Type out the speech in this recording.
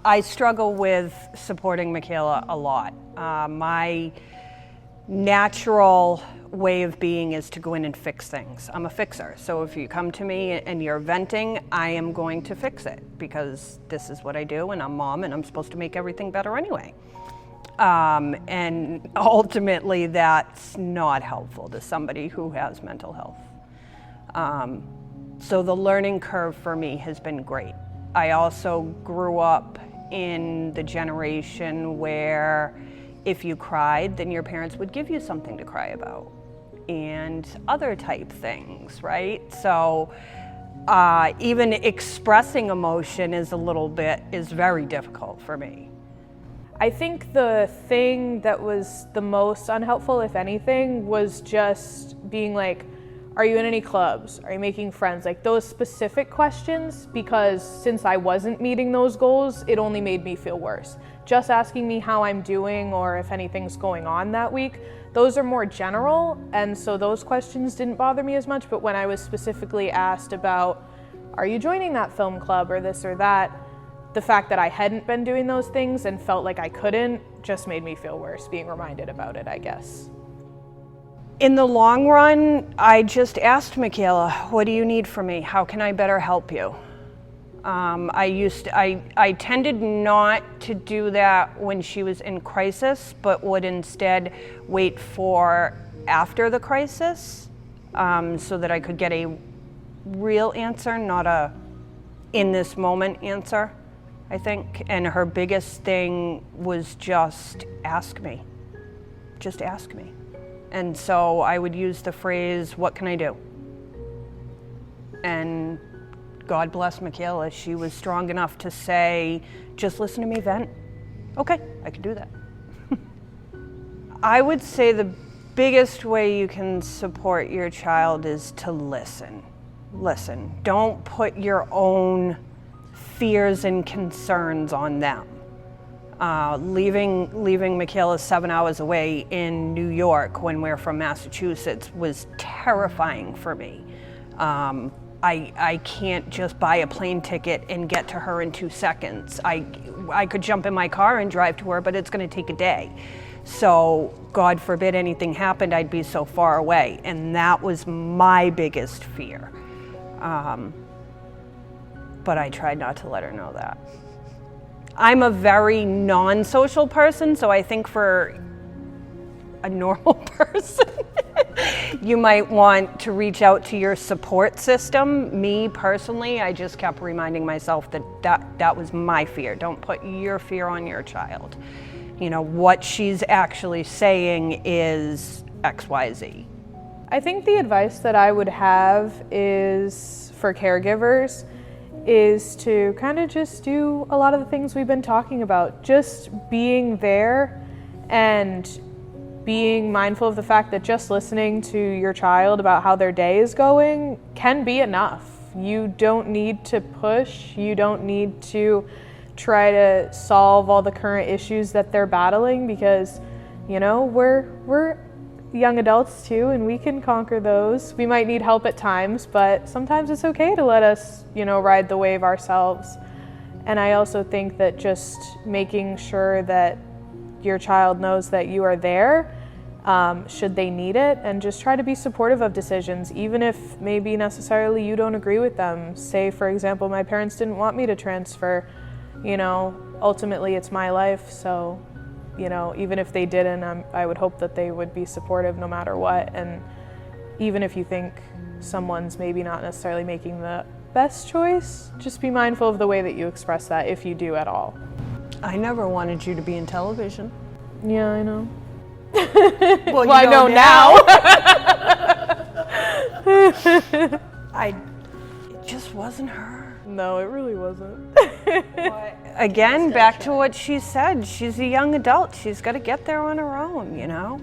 I struggle with supporting Michaela a lot. My natural way of being is to go in and fix things. I'm a fixer. So if you come to me and you're venting, I am going to fix it because this is what I do, and I'm mom and I'm supposed to make everything better anyway. And ultimately that's not helpful to somebody who has mental health. So the learning curve for me has been great. I also grew up in the generation where if you cried, then your parents would give you something to cry about and other type things, right? So even expressing emotion is very difficult for me. I think the thing that was the most unhelpful, if anything, was just being like, are you in any clubs? Are you making friends? Like those specific questions, because since I wasn't meeting those goals, it only made me feel worse. Just asking me how I'm doing or if anything's going on that week, those are more general, and so those questions didn't bother me as much. But when I was specifically asked about, are you joining that film club or this or that, the fact that I hadn't been doing those things and felt like I couldn't just made me feel worse being reminded about it, I guess. In the long run, I just asked Michaela, what do you need from me? How can I better help you? I tended not to do that when she was in crisis, but would instead wait for after the crisis so that I could get a real answer, not a in this moment answer, I think. And her biggest thing was just ask me. Just ask me. And so I would use the phrase, what can I do? And God bless Michaela, she was strong enough to say, just listen to me vent. Okay, I can do that. I would say the biggest way you can support your child is to listen. Listen, don't put your own fears and concerns on them. Leaving Michaela 7 hours away in New York when we're from Massachusetts was terrifying for me. I can't just buy a plane ticket and get to her in 2 seconds. I could jump in my car and drive to her, but it's going to take a day. So God forbid anything happened, I'd be so far away. And that was my biggest fear. But I tried not to let her know that. I'm a very non-social person, so I think for a normal person, you might want to reach out to your support system. Me personally, I just kept reminding myself that was my fear. Don't put your fear on your child. You know, what she's actually saying is XYZ. I think the advice that I would have is for caregivers is to kind of just do a lot of the things we've been talking about. Just being there and being mindful of the fact that just listening to your child about how their day is going can be enough. You don't need to push, you don't need to try to solve all the current issues that they're battling, because, you know, we're young adults too, and we can conquer those. We might need help at times, but sometimes it's okay to let us, you know, ride the wave ourselves. And I also think that just making sure that your child knows that you are there should they need it, and just try to be supportive of decisions, even if maybe necessarily you don't agree with them. Say, for example, my parents didn't want me to transfer. You know, ultimately it's my life, so you know, even if they didn't, I would hope that they would be supportive no matter what. And even if you think someone's maybe not necessarily making the best choice, just be mindful of the way that you express that, if you do at all. I never wanted you to be in television. Yeah, I know. Well, I know now. It just wasn't her. No, it really wasn't. But again, back to what she said, she's a young adult. She's got to get there on her own, you know?